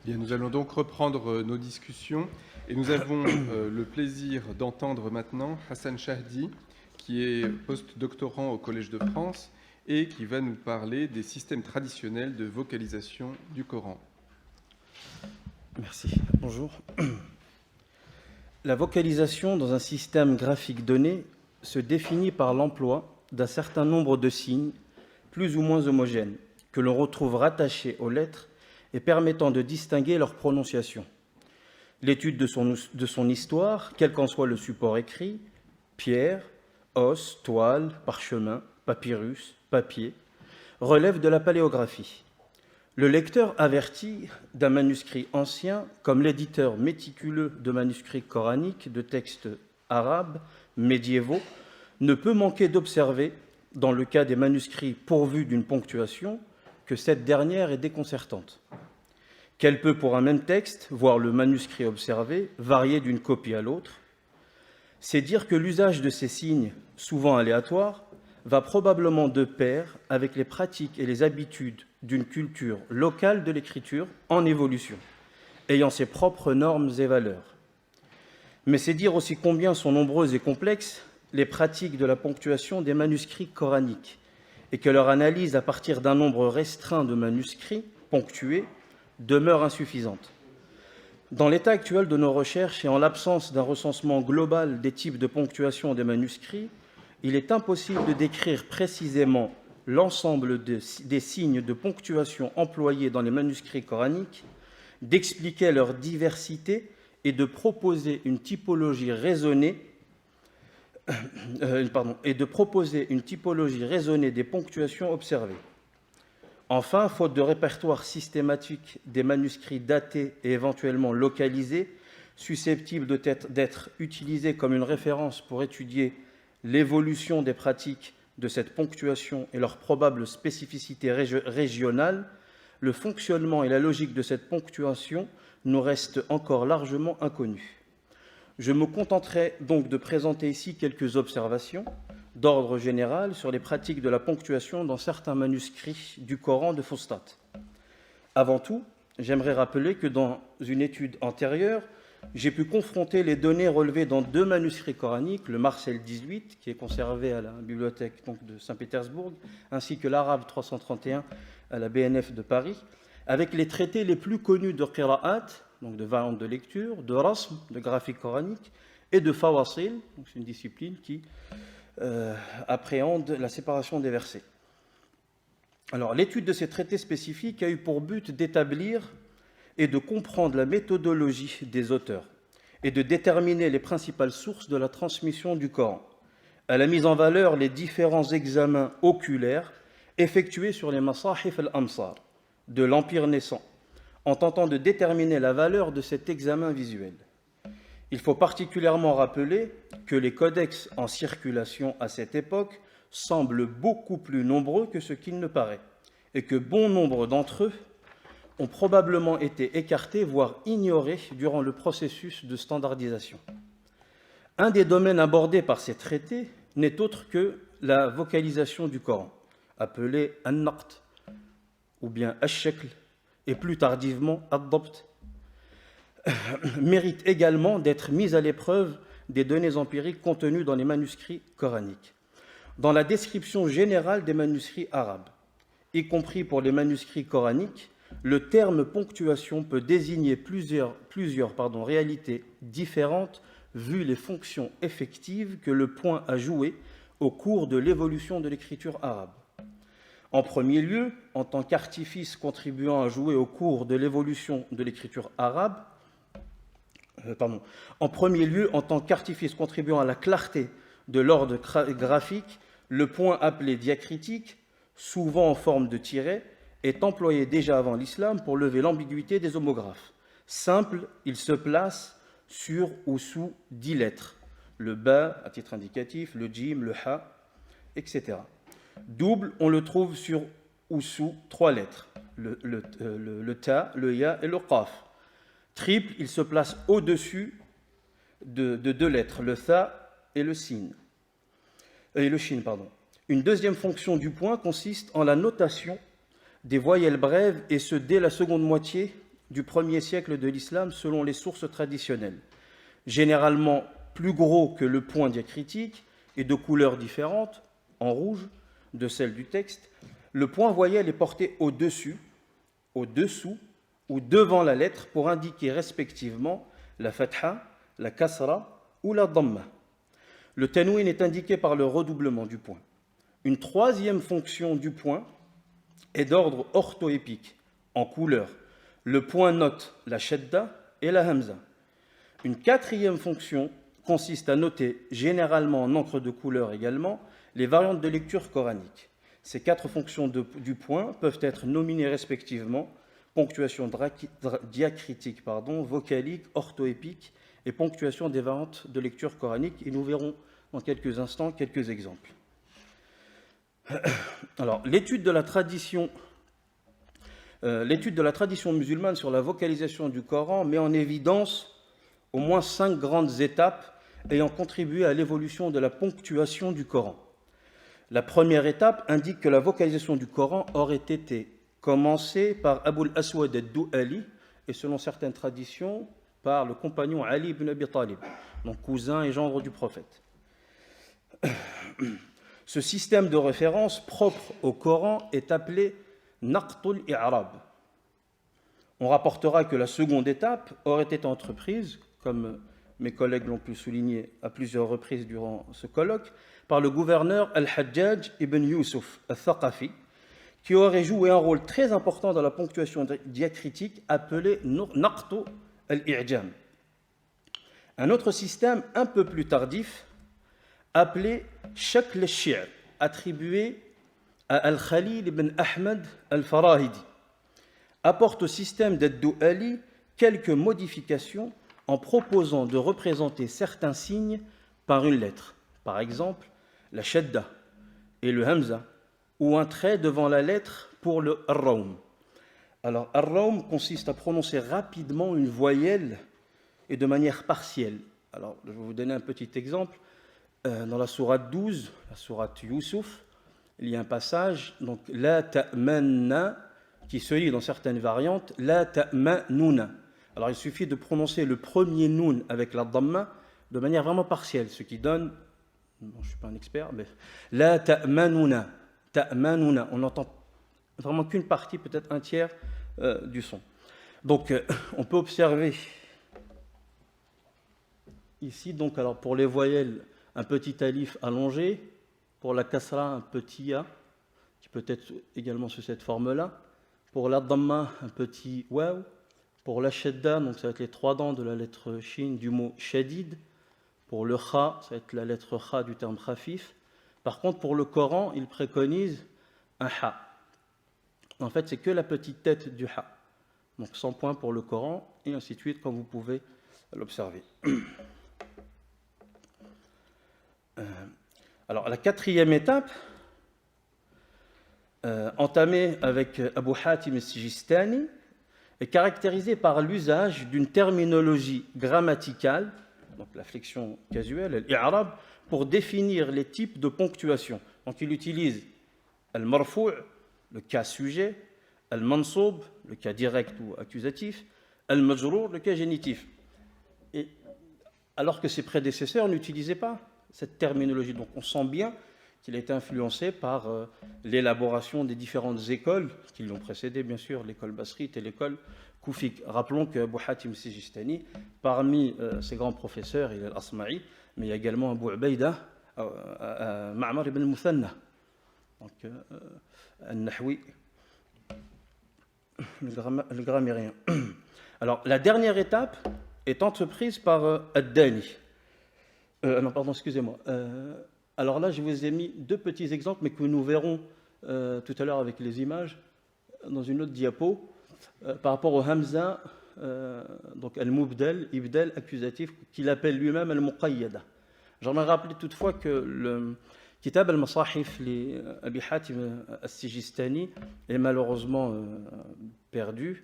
Bien, nous allons donc reprendre nos discussions et nous avons le plaisir d'entendre maintenant Hassan Chahdi, qui est post-doctorant au Collège de France et qui va nous parler des systèmes traditionnels de vocalisation du Coran. Merci. Bonjour. La vocalisation dans un système graphique donné se définit par l'emploi d'un certain nombre de signes plus ou moins homogènes que l'on retrouve rattachés aux lettres et permettant de distinguer leur prononciation. L'étude de son histoire, quel qu'en soit le support écrit, pierre, os, toile, parchemin, papyrus, papier, relève de la paléographie. Le lecteur averti d'un manuscrit ancien, comme l'éditeur méticuleux de manuscrits coraniques, de textes arabes, médiévaux, ne peut manquer d'observer, dans le cas des manuscrits pourvus d'une ponctuation, que cette dernière est déconcertante. Qu'elle peut, pour un même texte, voire le manuscrit observé, varier d'une copie à l'autre. C'est dire que l'usage de ces signes, souvent aléatoires, va probablement de pair avec les pratiques et les habitudes d'une culture locale de l'écriture en évolution, ayant ses propres normes et valeurs. Mais c'est dire aussi combien sont nombreuses et complexes les pratiques de la ponctuation des manuscrits coraniques, et que leur analyse à partir d'un nombre restreint de manuscrits ponctués demeure insuffisante. Dans l'état actuel de nos recherches et en l'absence d'un recensement global des types de ponctuation des manuscrits, il est impossible de décrire précisément l'ensemble des signes de ponctuation employés dans les manuscrits coraniques, d'expliquer leur diversité et de proposer une typologie raisonnée des ponctuations observées. Enfin, faute de répertoire systématique des manuscrits datés et éventuellement localisés, susceptibles d'être utilisés comme une référence pour étudier l'évolution des pratiques de cette ponctuation et leur probable spécificité régionale, le fonctionnement et la logique de cette ponctuation nous restent encore largement inconnus. Je me contenterai donc de présenter ici quelques observations d'ordre général sur les pratiques de la ponctuation dans certains manuscrits du Coran de Fustat. Avant tout, j'aimerais rappeler que dans une étude antérieure, j'ai pu confronter les données relevées dans deux manuscrits coraniques, le Marcel 18, qui est conservé à la bibliothèque de Saint-Pétersbourg, ainsi que l'Arabe 331 à la BNF de Paris, avec les traités les plus connus de Qira'at, donc de variantes de lecture, de Rasm, de graphique coranique, et de Fawasil, c'est une discipline qui appréhende la séparation des versets. Alors, l'étude de ces traités spécifiques a eu pour but d'établir et de comprendre la méthodologie des auteurs et de déterminer les principales sources de la transmission du Coran. Elle a mis en valeur les différents examens oculaires effectués sur les Masahif al-Amsar de l'Empire naissant, en tentant de déterminer la valeur de cet examen visuel. Il faut particulièrement rappeler que les codex en circulation à cette époque semblent beaucoup plus nombreux que ce qu'il ne paraît, et que bon nombre d'entre eux ont probablement été écartés, voire ignorés durant le processus de standardisation. Un des domaines abordés par ces traités n'est autre que la vocalisation du Coran, appelée an-naqt, ou bien ash-shakl, et plus tardivement ad-dabt, mérite également d'être mise à l'épreuve des données empiriques contenues dans les manuscrits coraniques. Dans la description générale des manuscrits arabes, y compris pour les manuscrits coraniques, le terme ponctuation peut désigner plusieurs réalités différentes vu les fonctions effectives que le point a jouées au cours de l'évolution de l'écriture arabe. En premier lieu, en tant qu'artifice contribuant à jouer au cours de l'évolution de l'écriture arabe, en premier lieu, en tant qu'artifice contribuant à la clarté de l'ordre graphique, le point appelé diacritique, souvent en forme de tiret, est employé déjà avant l'islam pour lever l'ambiguïté des homographes. Simple, il se place sur ou sous 10 lettres, le ba à titre indicatif, le jim, le ha, etc. Double, on le trouve sur ou sous 3 lettres, le ta, le ya et le qaf. Triple, il se place au-dessus de 2 lettres, le tha et le shin. Une deuxième fonction du point consiste en la notation des voyelles brèves, et ce dès la seconde moitié du 1er siècle de l'islam selon les sources traditionnelles. Généralement plus gros que le point diacritique et de couleurs différentes, en rouge, de celle du texte, le point voyelle est porté au-dessus, au-dessous ou devant la lettre pour indiquer respectivement la fatha, la kasra ou la dhamma. Le tanwin est indiqué par le redoublement du point. Une troisième fonction du point est d'ordre orthoépique, en couleur. Le point note la shadda et la hamza. Une quatrième fonction consiste à noter, généralement en encre de couleur également, les variantes de lecture coranique. Ces quatre fonctions du point peuvent être nominées respectivement ponctuation diacritique, vocalique, orthoépique et ponctuation des variantes de lecture coranique. Et nous verrons dans quelques instants quelques exemples. Alors, l'étude de la tradition musulmane sur la vocalisation du Coran met en évidence au moins 5 grandes étapes ayant contribué à l'évolution de la ponctuation du Coran. La première étape indique que la vocalisation du Coran aurait été commencée par Abul Aswad ad-Du'ali et selon certaines traditions par le compagnon Ali ibn Abi Talib, donc cousin et gendre du prophète. Ce système de référence propre au Coran est appelé Naqtul i'rab. On rapportera que la seconde étape aurait été entreprise, comme mes collègues l'ont pu souligner à plusieurs reprises durant ce colloque, par le gouverneur Al-Hajjaj ibn Yusuf al-Thaqafi, qui aurait joué un rôle très important dans la ponctuation diacritique appelée Naqtu al-I'jam. Un autre système un peu plus tardif, appelé Shakl al-Shi'r, attribué à Al-Khalil ibn Ahmad al-Farahidi, apporte au système d'Ad-Du'ali quelques modifications en proposant de représenter certains signes par une lettre, par exemple la shadda et le hamza, ou un trait devant la lettre pour le ar-rawm. Alors, ar-rawm consiste à prononcer rapidement une voyelle et de manière partielle. Alors, je vais vous donner un petit exemple. Dans la sourate 12, la sourate Yusuf, il y a un passage, donc la ta'manna, qui se lit dans certaines variantes, la ta'manuna. Alors il suffit de prononcer le premier noun avec la dhamma de manière vraiment partielle, ce qui donne, bon, je ne suis pas un expert, mais la ta'manuna, ta'manuna, on n'entend vraiment qu'une partie, peut-être un tiers du son. Donc on peut observer ici, donc alors pour les voyelles, un petit alif allongé, pour la kasra, un petit a, qui peut être également sous cette forme-là, pour la dhamma, un petit waw, pour la shadda, donc ça va être les 3 dents de la lettre shin du mot shadid, pour le kha, ça va être la lettre kha du terme khafif. Par contre, pour le Coran, il préconise un ha. En fait, c'est que la petite tête du ha. Donc 100 points pour le Coran, et ainsi de suite, comme vous pouvez l'observer. Alors, la quatrième étape, entamée avec Abu Hatim al-Sijistani, est caractérisée par l'usage d'une terminologie grammaticale, donc la flexion casuelle, l'I'rab, pour définir les types de ponctuation. Donc, il utilise al-marfou', le cas sujet, al-mansoub, le cas direct ou accusatif, al-majrour, le cas génitif. Et alors que ses prédécesseurs n'utilisaient pas cette terminologie. Donc on sent bien qu'il a été influencé par l'élaboration des différentes écoles qui l'ont précédé, bien sûr, l'école basrite et l'école koufik. Rappelons que Abu Hatim al-Sijistani, parmi ses grands professeurs, il est al-Asma'i, mais il y a également Abu Ubaïda, Ma'mar ibn al-Muthanna, donc al-Nahwi, le grammairien. Alors la dernière étape est entreprise par Ad-Dani. Non, pardon, excusez-moi. Alors là, je vous ai mis 2 petits exemples, mais que nous verrons tout à l'heure avec les images dans une autre diapo, par rapport au Hamza, donc al-Mubdal, Ibdal, accusatif, qu'il appelle lui-même al-Muqayyada. J'aimerais rappeler toutefois que le Kitab al-Masahif, Abi Hatim al-Sijistani, est malheureusement perdu.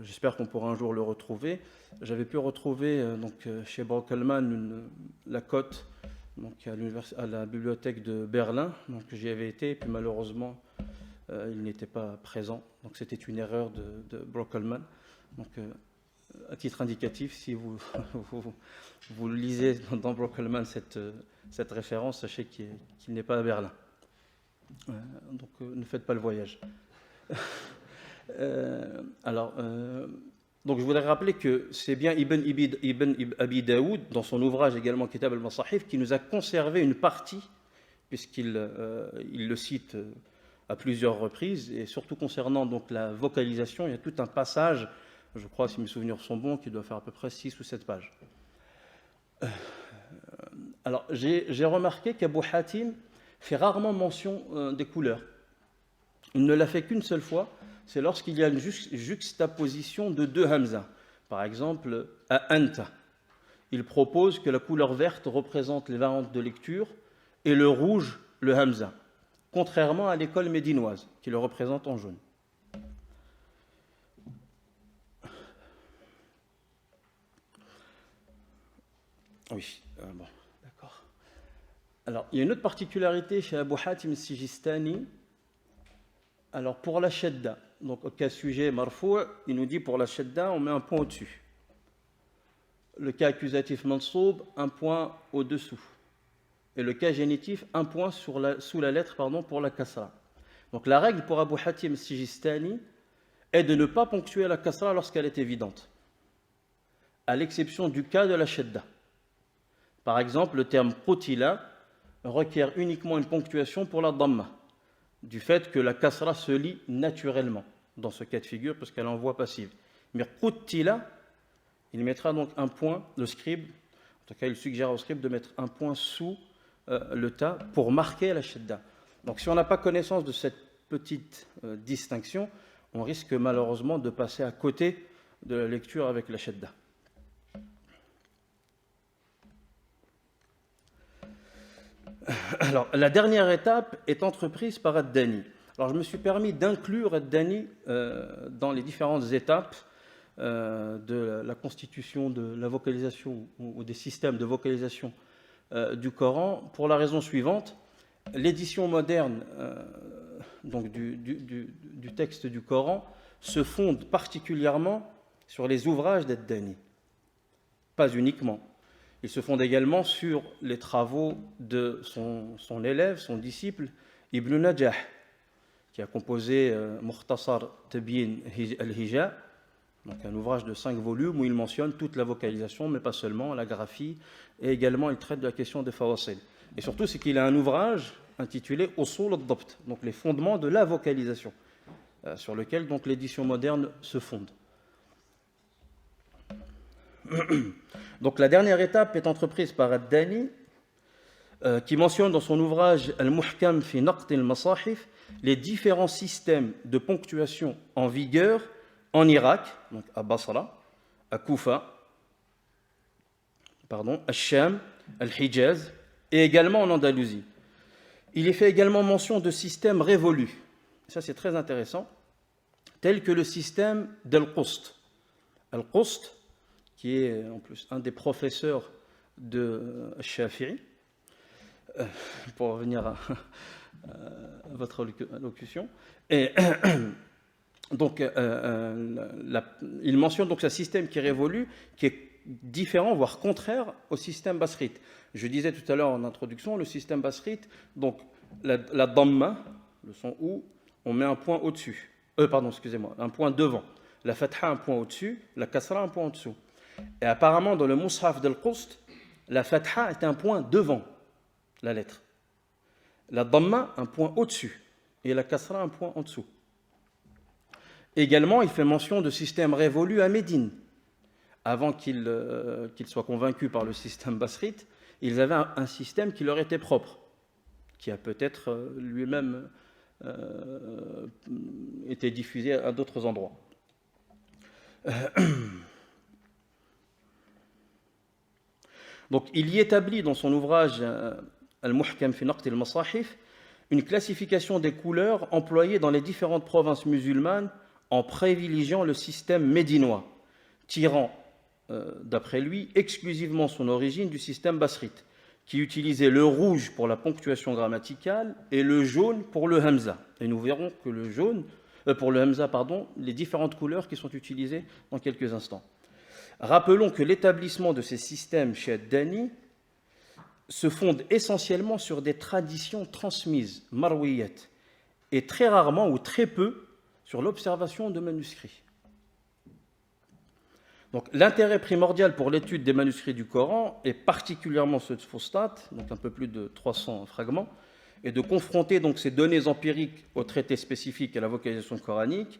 J'espère qu'on pourra un jour le retrouver. J'avais pu retrouver donc, chez Brockelmann la cote donc, à la bibliothèque de Berlin. Donc j'y avais été, puis malheureusement il n'était pas présent. Donc c'était une erreur de Brockelmann. Donc, à titre indicatif, si vous lisez dans Brockelman cette référence, sachez qu'il n'est pas à Berlin. Donc, ne faites pas le voyage. Donc, je voudrais rappeler que c'est bien Ibn Abi Daoud, dans son ouvrage également Kitab al-Masahif, qui nous a conservé une partie, puisqu'il le cite à plusieurs reprises, et surtout concernant donc la vocalisation, il y a tout un passage, je crois, si mes souvenirs sont bons, qui doit faire à peu près 6 ou 7 pages. Alors, j'ai remarqué qu'Abu Hatim fait rarement mention des couleurs. Il ne l'a fait qu'une seule fois, c'est lorsqu'il y a une juxtaposition de deux hamza. Par exemple, à anta, il propose que la couleur verte représente les variantes de lecture et le rouge, le hamza, contrairement à l'école médinoise, qui le représente en jaune. Oui, bon, d'accord. Alors, il y a une autre particularité chez Abu Hatim al-Sijistani. Alors, pour la shadda, donc au cas sujet marfou', il nous dit pour la shadda, on met un point au-dessus. Le cas accusatif mansoub, un point au-dessous. Et le cas génitif, un point sous la lettre pour la kasra. Donc, la règle pour Abu Hatim al-Sijistani est de ne pas ponctuer la kasra lorsqu'elle est évidente, à l'exception du cas de la shadda. Par exemple, le terme qutila requiert uniquement une ponctuation pour la dhamma, du fait que la kasra se lit naturellement dans ce cas de figure, parce qu'elle est en voix passive. Mais qutila, il mettra donc un point, le scribe, en tout cas il suggère au scribe de mettre un point sous le ta pour marquer la shadda. Donc si on n'a pas connaissance de cette petite distinction, on risque malheureusement de passer à côté de la lecture avec la shadda. Alors, la dernière étape est entreprise par Ad-Dani. Alors, je me suis permis d'inclure Ad-Dani dans les différentes étapes de la constitution de la vocalisation ou des systèmes de vocalisation du Coran, pour la raison suivante. L'édition moderne donc du texte du Coran se fonde particulièrement sur les ouvrages d'Ad-Dani. Pas uniquement. Il se fonde également sur les travaux de son élève, son disciple, Ibn Najah, qui a composé Mukhtasar Tabyin al-Hija, donc un ouvrage de 5 volumes où il mentionne toute la vocalisation, mais pas seulement, la graphie, et également il traite de la question des fawasil. Et surtout, c'est qu'il a un ouvrage intitulé Usul al-Dabt, donc les fondements de la vocalisation, sur lequel donc l'édition moderne se fonde. Donc la dernière étape est entreprise par Ad-Dani, qui mentionne dans son ouvrage Al-Muhkam fi Naqt al-Masahif les différents systèmes de ponctuation en vigueur en Irak, donc à Basra, à Koufa, à Sham, Al-Hijaz, et également en Andalousie. Il y fait également mention de systèmes révolus, ça c'est très intéressant, tels que le système d'Al-Qust. Al-Qust, qui est en plus un des professeurs de Shafi'i, pour revenir à votre allocution. Et donc, il mentionne donc un système qui est révolu, qui est différent, voire contraire au système basrite. Je disais tout à l'heure en introduction, le système basrite, donc la dhamma, le son ou, on met un point au-dessus. Un point devant. La fatha, un point au-dessus. La kasra, un point en dessous. Et apparemment, dans le Mus'haf d'Al-Qust, la fatha est un point devant la lettre. La dhamma, un point au-dessus. Et la kasra, un point en dessous. Également, il fait mention de systèmes révolus à Médine. Avant qu'ils soient convaincus par le système basrite, ils avaient un système qui leur était propre, qui a peut-être lui-même été diffusé à d'autres endroits. Donc, il y établit dans son ouvrage Al-Muhkam fi Naqt al-Masahif une classification des couleurs employées dans les différentes provinces musulmanes en privilégiant le système médinois, tirant, d'après lui, exclusivement son origine du système basrite, qui utilisait le rouge pour la ponctuation grammaticale et le jaune pour le hamza. Et nous verrons que le jaune pour le hamza, pardon, les différentes couleurs qui sont utilisées dans quelques instants. Rappelons que l'établissement de ces systèmes chez Ad-Dani se fonde essentiellement sur des traditions transmises, marwiyat, et très rarement ou très peu sur l'observation de manuscrits. Donc, l'intérêt primordial pour l'étude des manuscrits du Coran, et particulièrement ceux de Fustat, donc un peu plus de 300 fragments, est de confronter donc ces données empiriques aux traités spécifiques à la vocalisation coranique,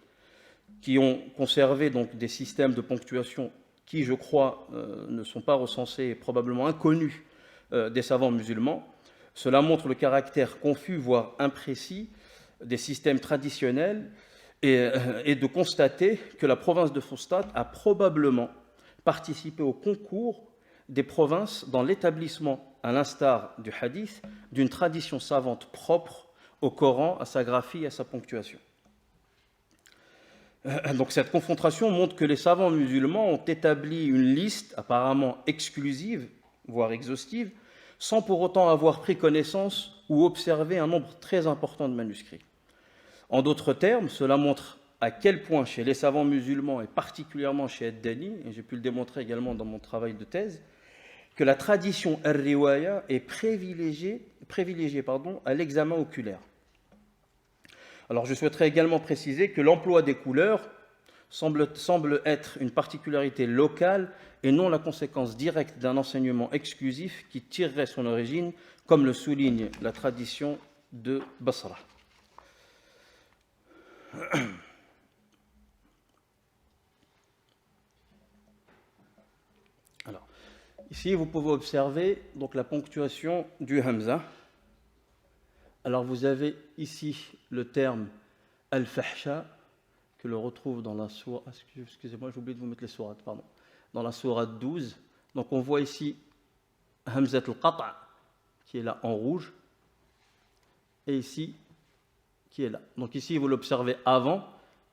qui ont conservé donc des systèmes de ponctuation qui, je crois, ne sont pas recensés et probablement inconnus des savants musulmans. Cela montre le caractère confus, voire imprécis, des systèmes traditionnels et de constater que la province de Fustat a probablement participé au concours des provinces dans l'établissement, à l'instar du hadith, d'une tradition savante propre au Coran, à sa graphie et à sa ponctuation. Donc cette confrontation montre que les savants musulmans ont établi une liste apparemment exclusive, voire exhaustive, sans pour autant avoir pris connaissance ou observé un nombre très important de manuscrits. En d'autres termes, cela montre à quel point chez les savants musulmans, et particulièrement chez Ad-Dani, et j'ai pu le démontrer également dans mon travail de thèse, que la tradition al-riwaya est privilégiée à l'examen oculaire. Alors je souhaiterais également préciser que l'emploi des couleurs semble être une particularité locale et non la conséquence directe d'un enseignement exclusif qui tirerait son origine, comme le souligne la tradition de Basra. Alors, ici, vous pouvez observer donc, la ponctuation du hamza. Alors, vous avez ici le terme al-fahsha, que l'on retrouve dans la sourate. Excusez-moi, j'ai oublié de vous mettre les sourates, pardon. Dans la sourate 12. Donc, on voit ici hamzat al-qata', qui est là en rouge, et ici, qui est là. Donc, ici, vous l'observez avant,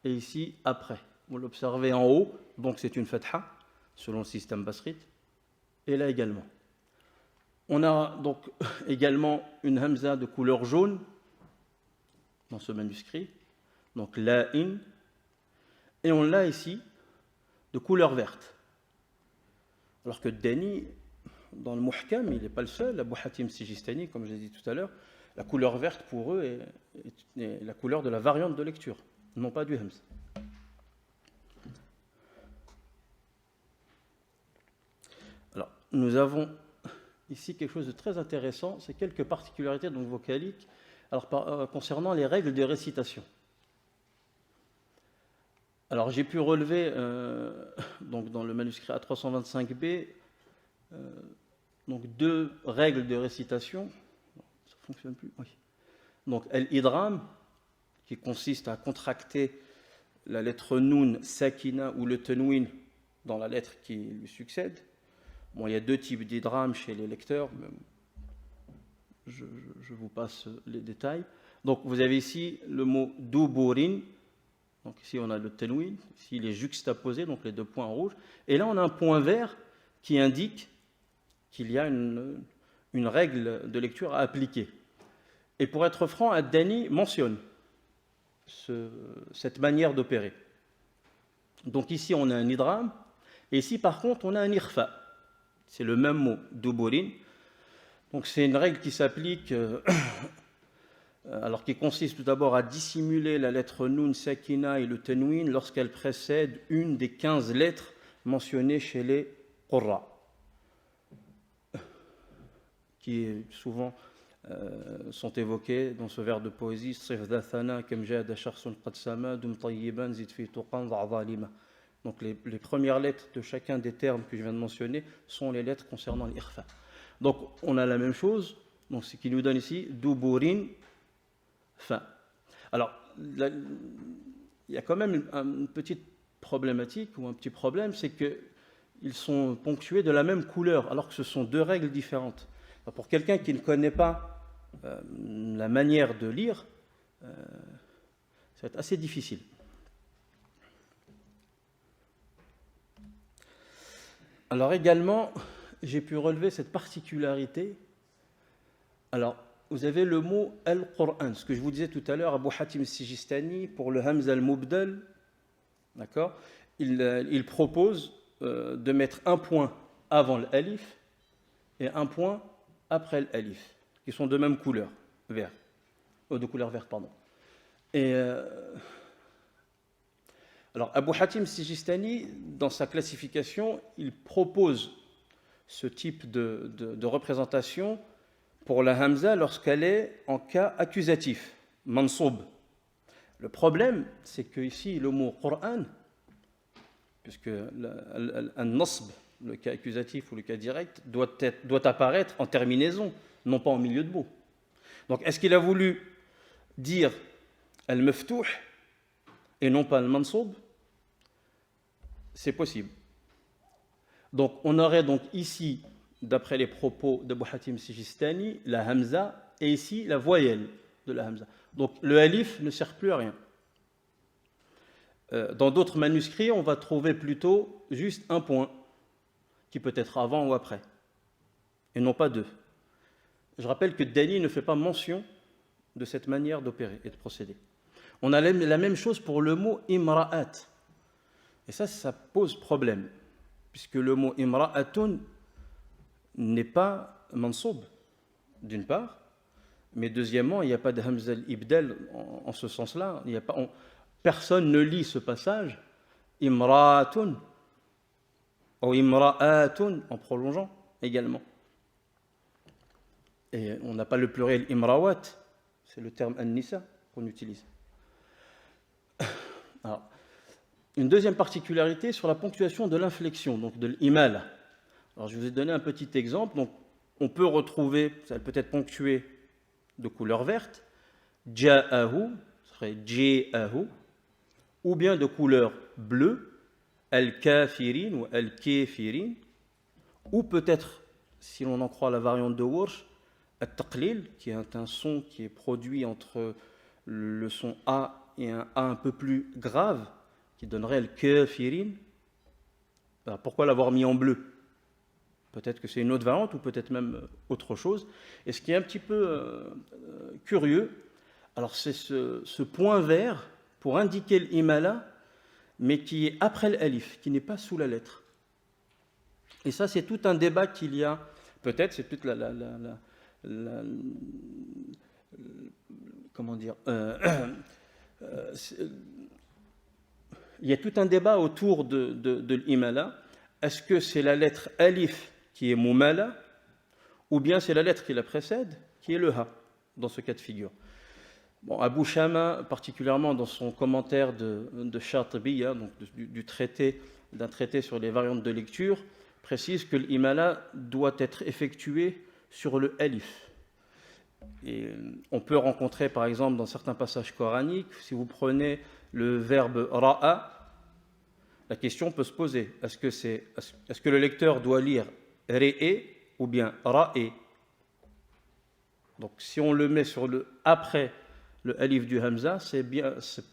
et ici, après. Vous l'observez en haut, donc c'est une fatha, selon le système basrite, et là également. On a donc également une hamza de couleur jaune dans ce manuscrit, donc la'in, et on l'a ici de couleur verte. Alors que Dani, dans le Muhkam, il n'est pas le seul, Abu Hatim Sijistani, comme je l'ai dit tout à l'heure, la couleur verte pour eux est la couleur de la variante de lecture, non pas du hamz. Alors, nous avons ici quelque chose de très intéressant, c'est quelques particularités donc vocaliques concernant les règles de récitation. Alors, j'ai pu relever donc dans le manuscrit A325B donc deux règles de récitation. Ça ne fonctionne plus. Oui. Donc, al-idram, qui consiste à contracter la lettre nun, sakina ou le tenwin dans la lettre qui lui succède. Bon, il y a deux types d'idram chez les lecteurs, mais je vous passe les détails. Donc, vous avez ici le mot duburin. Donc, ici, on a le tenwin. Ici, il est juxtaposé, donc les deux points en rouge. Et là, on a un point vert qui indique qu'il y a une règle de lecture à appliquer. Et pour être franc, Ad-Dani mentionne cette manière d'opérer. Donc ici, on a un idram, et ici, par contre, on a un irfa. C'est le même mot, duburin. Donc c'est une règle qui s'applique, alors qui consiste tout d'abord à dissimuler la lettre nun, sakina et le tenwin lorsqu'elle précède une des 15 lettres mentionnées chez les qurra, qui souvent sont évoqués dans ce vers de poésie. Donc les premières lettres de chacun des termes que je viens de mentionner sont les lettres concernant l'irfa. Donc on a la même chose, donc ce qui nous donne ici duburin fa. Alors il y a quand même une petite problématique ou un petit problème, c'est qu'ils sont ponctués de la même couleur alors que ce sont deux règles différentes. Pour quelqu'un qui ne connaît pas la manière de lire, ça va être assez difficile. Alors également, j'ai pu relever cette particularité. Alors, vous avez le mot Al-Qur'an, ce que je vous disais tout à l'heure, Abu Hatim Sijistani, pour le Hamza al-Mubdal, d'accord, il propose de mettre un point avant l'alif et un point après l'alif, qui sont de même couleur, vert, de couleur verte, pardon. Et alors, Abu Hatim Sijistani, dans sa classification, il propose ce type de représentation pour la hamza lorsqu'elle est en cas accusatif, mansoub. Le problème, c'est que ici, le mot Qur'an, puisque un nasb, le cas accusatif ou le cas direct, doit apparaître en terminaison, non pas en milieu de mot. Donc, est-ce qu'il a voulu dire al-maftouh et non pas al-mansoub? C'est possible. Donc, on aurait donc ici, d'après les propos d'Abu Hatim Sijistani, la hamza et ici la voyelle de la hamza. Donc, le alif ne sert plus à rien. Dans d'autres manuscrits, on va trouver plutôt juste un point, qui peut être avant ou après, et non pas deux. Je rappelle que Dani ne fait pas mention de cette manière d'opérer et de procéder. On a la même chose pour le mot imra'at. Et ça pose problème, puisque le mot imra'atun n'est pas mansoub, d'une part, mais deuxièmement, il n'y a pas de hamza al-ibdal en ce sens-là. Personne ne lit ce passage imra'atun ou imra'atun en prolongeant également. Et on n'a pas le pluriel imrawat, c'est le terme an-nisa qu'on utilise. Alors, une deuxième particularité sur la ponctuation de l'inflexion, donc de l'imala. Alors, je vous ai donné un petit exemple. Donc, on peut retrouver, ça peut être ponctué de couleur verte, ja'ahu, ce serait ja'ahu, ou bien de couleur bleue, al-kafirin ou al-kafirin, ou peut-être, si l'on en croit la variante de Warsh, al-taqlil, qui est un son qui est produit entre le son A et un A un peu plus grave, qui donnerait al-kafirin. Alors, pourquoi l'avoir mis en bleu? Peut-être que c'est une autre variante ou peut-être même autre chose. Et ce qui est un petit peu curieux, alors c'est ce point vert pour indiquer l'imala, mais qui est après l'alif, qui n'est pas sous la lettre. Et ça, c'est tout un débat qu'il y a. Peut-être, c'est toute comment dire il y a tout un débat autour de l'imala. Est-ce que c'est la lettre alif qui est mumala, ou bien c'est la lettre qui la précède, qui est le ha, dans ce cas de figure. Bon, Abu Shama, particulièrement dans son commentaire de Shatibiya, donc d'un traité sur les variantes de lecture, précise que l'imala doit être effectué sur le alif. Et on peut rencontrer, par exemple, dans certains passages coraniques, si vous prenez le verbe ra'a, la question peut se poser, est-ce que le lecteur doit lire re'e ou bien ra'e? Donc si on le met après le alif du hamza, c'est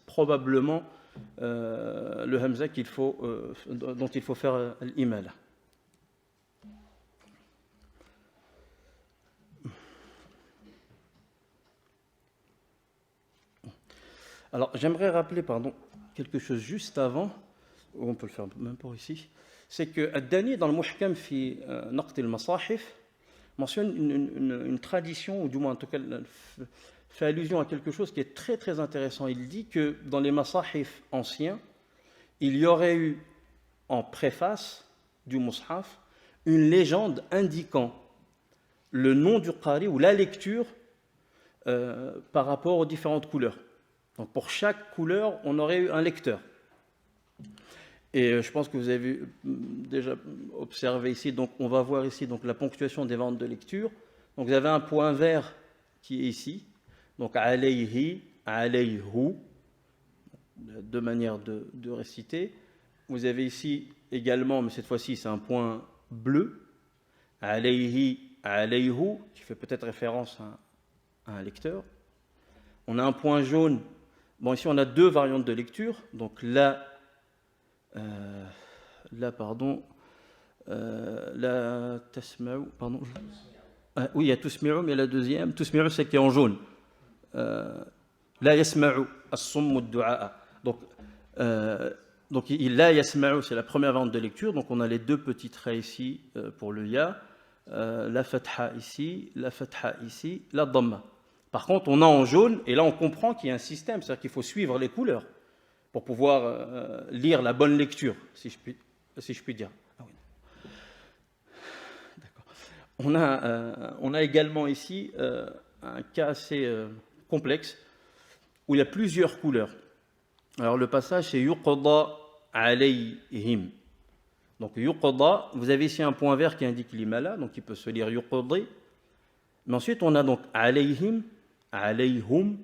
probablement le hamza dont il faut faire l'imala. Alors j'aimerais rappeler quelque chose juste avant, on peut le faire même pour ici, c'est que Ad-Dani dans le Muhkam fi Naqt al-Masahif mentionne une tradition, ou du moins en tout cas fait allusion à quelque chose qui est très très intéressant. Il dit que dans les Masahif anciens, il y aurait eu en préface du Mushaf une légende indiquant le nom du Qari ou la lecture par rapport aux différentes couleurs. Donc pour chaque couleur, on aurait eu un lecteur. Et je pense que vous avez déjà observé ici, donc on va voir ici donc la ponctuation des variantes de lecture. Donc vous avez un point vert qui est ici, donc alayhi, alayhu, deux manières de réciter. Vous avez ici également, mais cette fois-ci c'est un point bleu, alayhi, alayhu, qui fait peut-être référence à un lecteur. On a un point jaune. Bon, ici on a deux variantes de lecture, donc la tasma'u, pardon, Oui, il y a tusmi'u, mais la deuxième, tusmi'u, c'est qui est en jaune. La yasma'u, as-summu ad-du'a. Donc, la yasma'u, c'est la première variante de lecture. Donc, on a les deux petits traits ici pour le ya. La fatha ici, la fatha ici, la dhamma. Par contre, on a en jaune, et là, on comprend qu'il y a un système, c'est-à-dire qu'il faut suivre les couleurs pour pouvoir lire la bonne lecture, si je puis dire. Ah oui. D'accord. On a également ici un cas assez complexe où il y a plusieurs couleurs. Alors le passage c'est yuqda alayhim. Donc yuqda, vous avez ici un point vert qui indique l'imala, donc il peut se lire yuqdi. Mais ensuite on a donc alayhim, alayhum,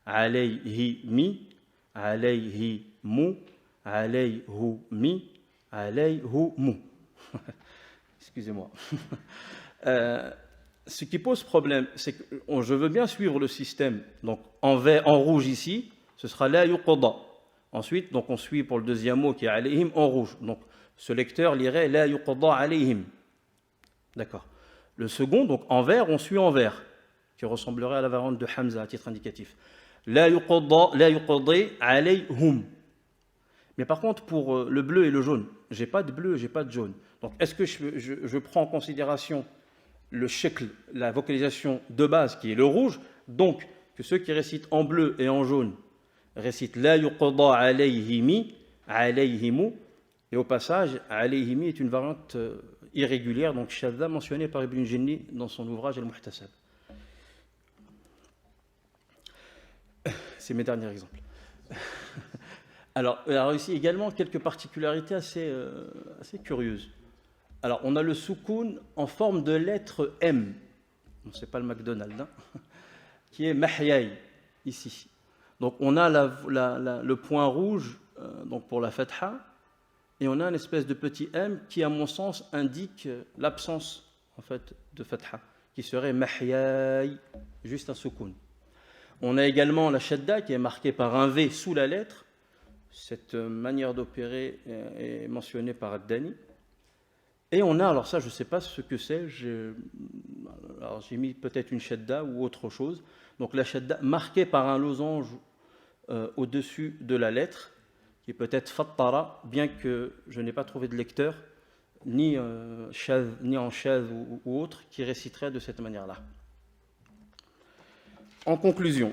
alayhimi, alayhimu, alayhumi, alayhumu. Excusez-moi. Ce qui pose problème, c'est que je veux bien suivre le système. Donc en vert, en rouge ici, ce sera la yuqda. Ensuite, donc on suit pour le deuxième mot qui est alayhim en rouge. Donc ce lecteur lirait la yuqda alayhim. D'accord. Le second, donc en vert, on suit en vert, qui ressemblerait à la variante de Hamza à titre indicatif. La yuqdi alayhum. Mais par contre, pour le bleu et le jaune, j'ai pas de bleu, j'ai pas de jaune. Donc est-ce que je prends en considération le shakl, la vocalisation de base qui est le rouge, donc que ceux qui récitent en bleu et en jaune récitent la yuqda alayhimi, alayhimu, et au passage, alayhimi est une variante irrégulière, donc shadda mentionnée par Ibn Jinni dans son ouvrage Al-Muhtasab. C'est mes derniers exemples. Alors ici également quelques particularités assez curieuses. Alors, on a le soukoun en forme de lettre M. Ce n'est pas le McDonald's, hein, qui est mahyay, ici. Donc, on a le point rouge donc pour la fatha, et on a une espèce de petit M qui, à mon sens, indique l'absence en fait, de fatha, qui serait mahyay, juste un soukoun. On a également la shadda qui est marquée par un V sous la lettre. Cette manière d'opérer est mentionnée par Ad-Dani. Et on a, alors ça je ne sais pas ce que c'est, j'ai mis peut-être une shadda ou autre chose. Donc la shadda marquée par un losange au-dessus de la lettre, qui est peut-être fattara, bien que je n'ai pas trouvé de lecteur, ni en shadh ou autre, qui réciterait de cette manière-là. En conclusion,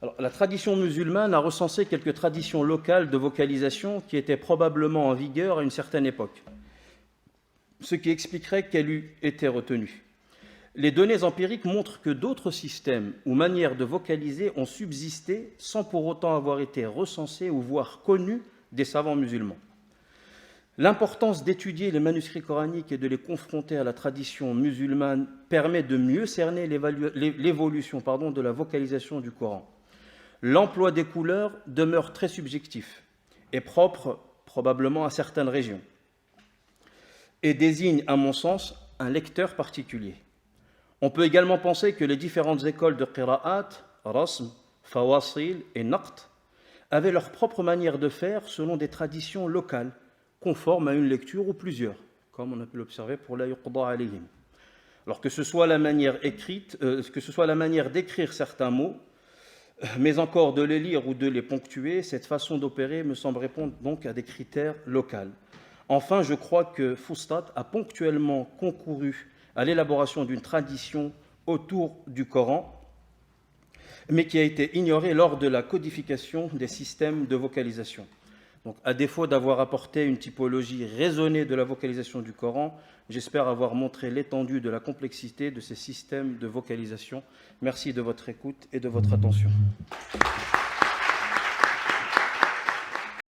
alors, la tradition musulmane a recensé quelques traditions locales de vocalisation qui étaient probablement en vigueur à une certaine époque, ce qui expliquerait qu'elle eût été retenue. Les données empiriques montrent que d'autres systèmes ou manières de vocaliser ont subsisté sans pour autant avoir été recensés ou voire connus des savants musulmans. L'importance d'étudier les manuscrits coraniques et de les confronter à la tradition musulmane permet de mieux cerner l'évolution de la vocalisation du Coran. L'emploi des couleurs demeure très subjectif et propre probablement à certaines régions et désigne, à mon sens, un lecteur particulier. On peut également penser que les différentes écoles de qira'at, rasm, fawasil et naqt avaient leur propre manière de faire selon des traditions locales, conformes à une lecture ou plusieurs, comme on a pu l'observer pour la yuqda alayhim. Alors que ce soit la manière écrite, que ce soit la manière d'écrire certains mots, mais encore de les lire ou de les ponctuer, cette façon d'opérer me semble répondre donc à des critères locaux. Enfin, je crois que Fustat a ponctuellement concouru à l'élaboration d'une tradition autour du Coran, mais qui a été ignorée lors de la codification des systèmes de vocalisation. Donc, à défaut d'avoir apporté une typologie raisonnée de la vocalisation du Coran, j'espère avoir montré l'étendue de la complexité de ces systèmes de vocalisation. Merci de votre écoute et de votre attention.